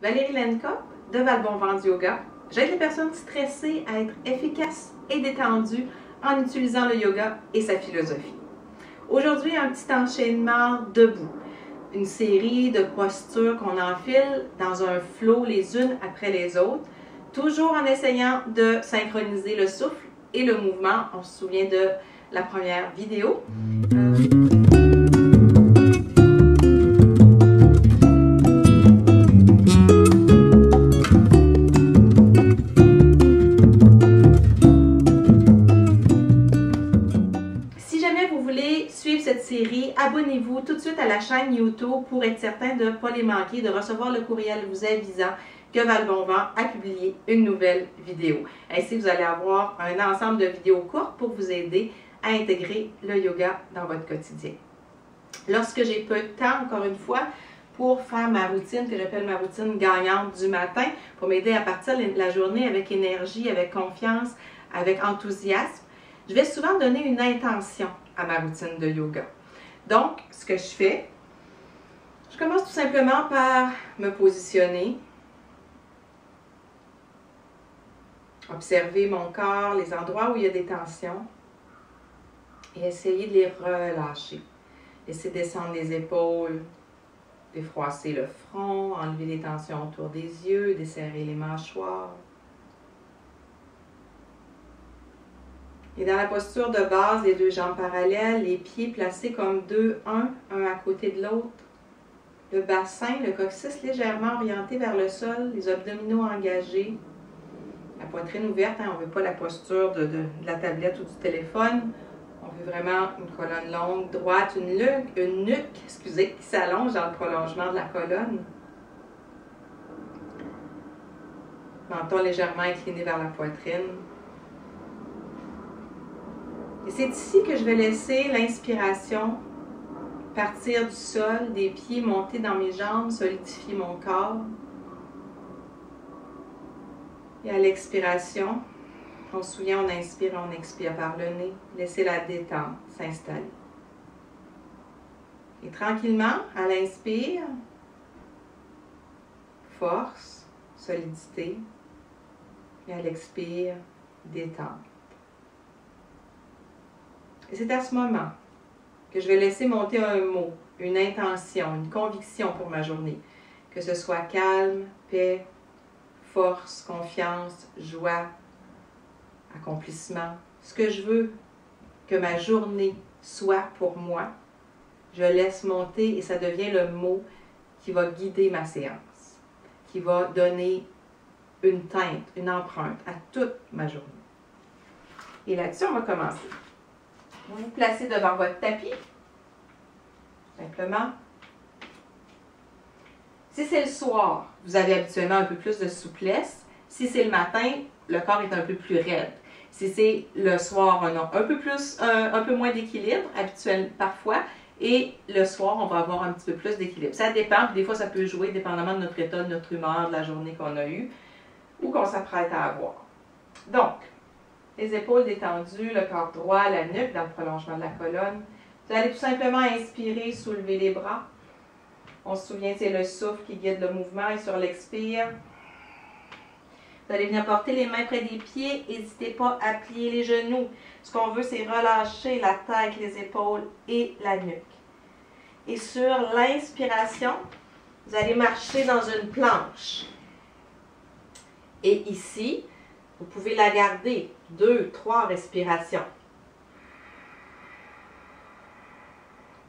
Valérie Lenka de Val-Bon-Vent Yoga. J'aide les personnes stressées à être efficaces et détendues en utilisant le yoga et sa philosophie. Aujourd'hui, un petit enchaînement debout. Une série de postures qu'on enfile dans un flow les unes après les autres, toujours en essayant de synchroniser le souffle et le mouvement. On se souvient de la première vidéo. Si jamais vous voulez suivre cette série, abonnez-vous tout de suite à la chaîne YouTube pour être certain de ne pas les manquer, de recevoir le courriel vous avisant que Val-Bon-Vent a publié une nouvelle vidéo. Ainsi, vous allez avoir un ensemble de vidéos courtes pour vous aider à intégrer le yoga dans votre quotidien. Lorsque j'ai peu de temps, encore une fois, pour faire ma routine, que j'appelle ma routine gagnante du matin, pour m'aider à partir de la journée avec énergie, avec confiance, avec enthousiasme, je vais souvent donner une intention à ma routine de yoga. Donc, ce que je fais, je commence tout simplement par me positionner, observer mon corps, les endroits où il y a des tensions et essayer de les relâcher. Laisser descendre les épaules, défroisser le front, enlever les tensions autour des yeux, desserrer les mâchoires. Et dans la posture de base, les deux jambes parallèles, les pieds placés comme deux, un à côté de l'autre. Le bassin, le coccyx légèrement orienté vers le sol, les abdominaux engagés. La poitrine ouverte, on ne veut pas la posture de la tablette ou du téléphone. On veut vraiment une colonne longue, droite, une nuque qui s'allonge dans le prolongement de la colonne. Menton légèrement incliné vers la poitrine. Et c'est ici que je vais laisser l'inspiration partir du sol, des pieds monter dans mes jambes, solidifier mon corps. Et à l'expiration, on se souvient, on inspire, on expire par le nez. Laissez la détente s'installer. Et tranquillement, à l'inspire, force, solidité. Et à l'expire, détente. Et c'est à ce moment que je vais laisser monter un mot, une intention, une conviction pour ma journée. Que ce soit calme, paix, force, confiance, joie, accomplissement. Ce que je veux que ma journée soit pour moi, je laisse monter et ça devient le mot qui va guider ma séance, qui va donner une teinte, une empreinte à toute ma journée. Et là-dessus, on va commencer. Vous vous placez devant votre tapis, simplement. Si c'est le soir, vous avez habituellement un peu plus de souplesse. Si c'est le matin, le corps est un peu plus raide. Si c'est le soir, on a un peu moins d'équilibre, habituel parfois. Et le soir, on va avoir un petit peu plus d'équilibre. Ça dépend, puis des fois ça peut jouer dépendamment de notre état, de notre humeur, de la journée qu'on a eue ou qu'on s'apprête à avoir. Donc, les épaules détendues, le corps droit, la nuque dans le prolongement de la colonne. Vous allez tout simplement inspirer, soulever les bras. On se souvient, c'est le souffle qui guide le mouvement et sur l'expire, vous allez venir porter les mains près des pieds. N'hésitez pas à plier les genoux. Ce qu'on veut, c'est relâcher la tête, les épaules et la nuque. Et sur l'inspiration, vous allez marcher dans une planche. Et ici, vous pouvez la garder 2, 3 respirations.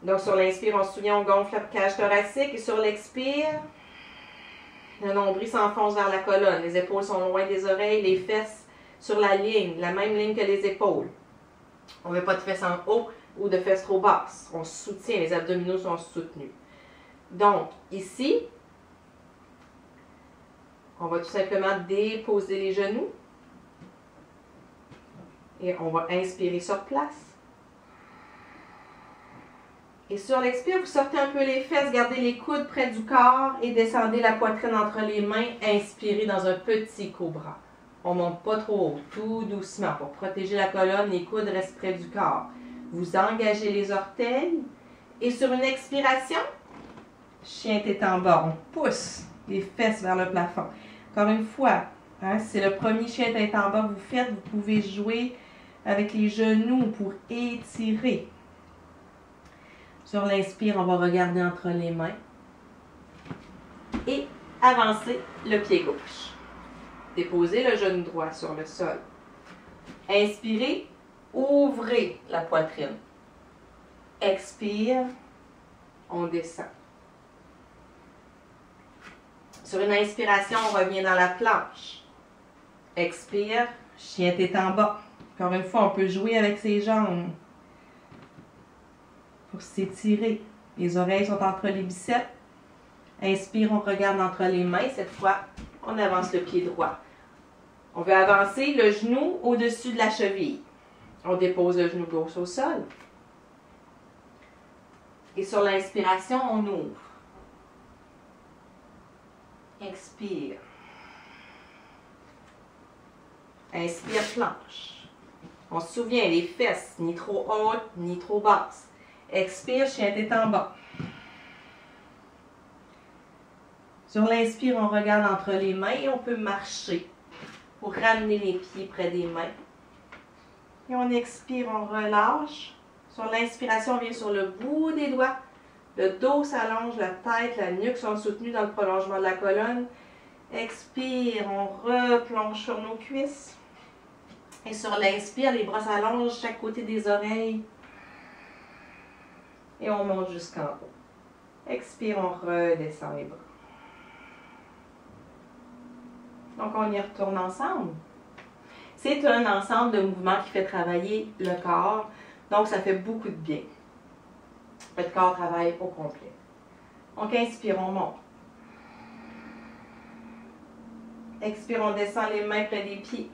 Donc, sur l'inspire, on se souvient, on gonfle la cage thoracique. Et sur l'expire, le nombril s'enfonce vers la colonne. Les épaules sont loin des oreilles, les fesses sur la même ligne que les épaules. On ne veut pas de fesses en haut ou de fesses trop basses. On se soutient, les abdominaux sont soutenus. Donc, ici, on va tout simplement déposer les genoux. Et on va inspirer sur place. Et sur l'expire, vous sortez un peu les fesses, gardez les coudes près du corps et descendez la poitrine entre les mains. Inspirez dans un petit cobra. On ne monte pas trop haut, tout doucement. Pour protéger la colonne, les coudes restent près du corps. Vous engagez les orteils. Et sur une expiration, chien tête en bas, on pousse les fesses vers le plafond. Encore une fois, hein, si c'est le premier chien tête en bas que vous faites, vous pouvez jouer avec les genoux pour étirer. Sur l'inspire, on va regarder entre les mains et avancer le pied gauche. Déposez le genou droit sur le sol. Inspirez, ouvrez la poitrine. Expire, on descend. Sur une inspiration, on revient dans la planche. Expire, chien tête en bas. Encore une fois, on peut jouer avec ses jambes pour s'étirer. Les oreilles sont entre les biceps. Inspire, on regarde entre les mains. Cette fois, on avance le pied droit. On veut avancer le genou au-dessus de la cheville. On dépose le genou gauche au sol. Et sur l'inspiration, on ouvre. Expire. Inspire, planche. On se souvient, les fesses, ni trop hautes, ni trop basses. Expire, chien tête en bas. Sur l'inspire, on regarde entre les mains et on peut marcher pour ramener les pieds près des mains. Et on expire, on relâche. Sur l'inspiration, on vient sur le bout des doigts. Le dos s'allonge, la tête, la nuque sont soutenues dans le prolongement de la colonne. Expire, on replonge sur nos cuisses. Et sur l'inspire, les bras s'allongent chaque côté des oreilles. Et on monte jusqu'en haut. Expire, on redescend les bras. Donc, on y retourne ensemble. C'est un ensemble de mouvements qui fait travailler le corps. Donc, ça fait beaucoup de bien. Votre corps travaille au complet. Donc, inspire, on monte. Expire, on descend les mains près des pieds.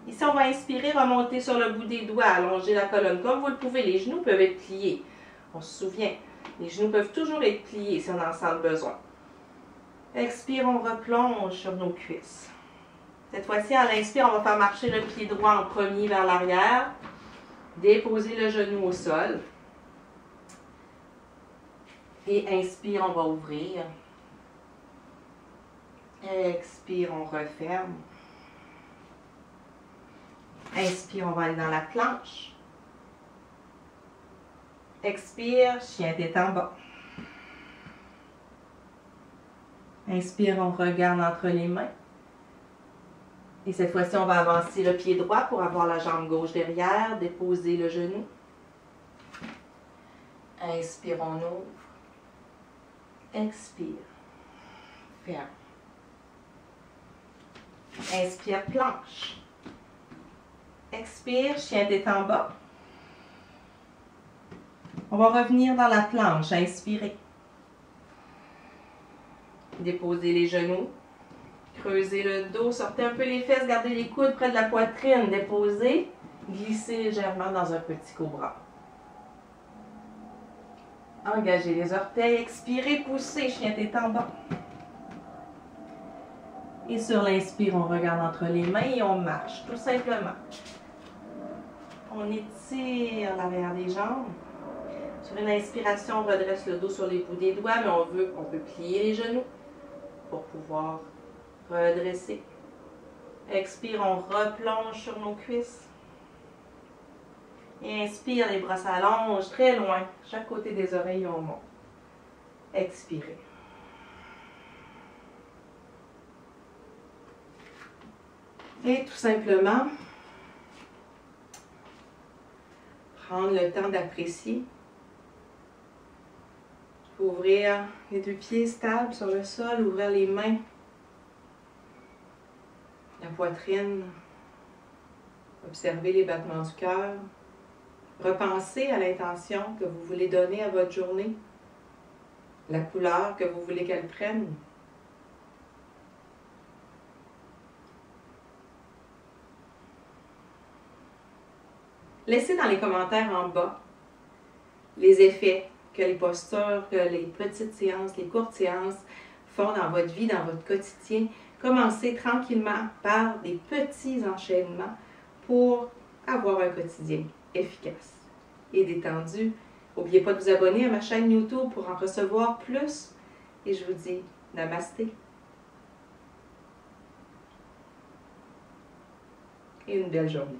Ici, on va inspirer, remonter sur le bout des doigts, allonger la colonne. Comme vous le pouvez, les genoux peuvent être pliés. On se souvient, les genoux peuvent toujours être pliés si on en sent le besoin. Expire, on replonge sur nos cuisses. Cette fois-ci, à l'inspire, on va faire marcher le pied droit en premier vers l'arrière. Déposer le genou au sol. Et inspire, on va ouvrir. Expire, on referme. Inspire, on va aller dans la planche. Expire, chien tête en bas. Inspire, on regarde entre les mains. Et cette fois-ci, on va avancer le pied droit pour avoir la jambe gauche derrière. Déposer le genou. Inspire, on ouvre. Expire. Ferme. Inspire, planche. Expire, chien tête en bas. On va revenir dans la planche. Inspirez. Déposez les genoux. Creusez le dos. Sortez un peu les fesses. Gardez les coudes près de la poitrine. Déposez. Glissez légèrement dans un petit cobra. Engagez les orteils. Expirez. Poussez. Chien tête en bas. Et sur l'inspire, on regarde entre les mains et on marche. Tout simplement. On étire l'arrière des jambes. Sur une inspiration, on redresse le dos sur les bouts des doigts, mais on peut plier les genoux pour pouvoir redresser. Expire, on replonge sur nos cuisses. Et inspire, les bras s'allongent très loin. Chaque côté des oreilles, on monte. Expirez. Et tout simplement, prendre le temps d'apprécier. Ouvrir les deux pieds stables sur le sol, ouvrir les mains, la poitrine, observer les battements du cœur, repenser à l'intention que vous voulez donner à votre journée, la couleur que vous voulez qu'elle prenne. Laissez dans les commentaires en bas les effets que les postures, que les petites séances, les courtes séances font dans votre vie, dans votre quotidien. Commencez tranquillement par des petits enchaînements pour avoir un quotidien efficace et détendu. N'oubliez pas de vous abonner à ma chaîne YouTube pour en recevoir plus et je vous dis namasté. Et une belle journée.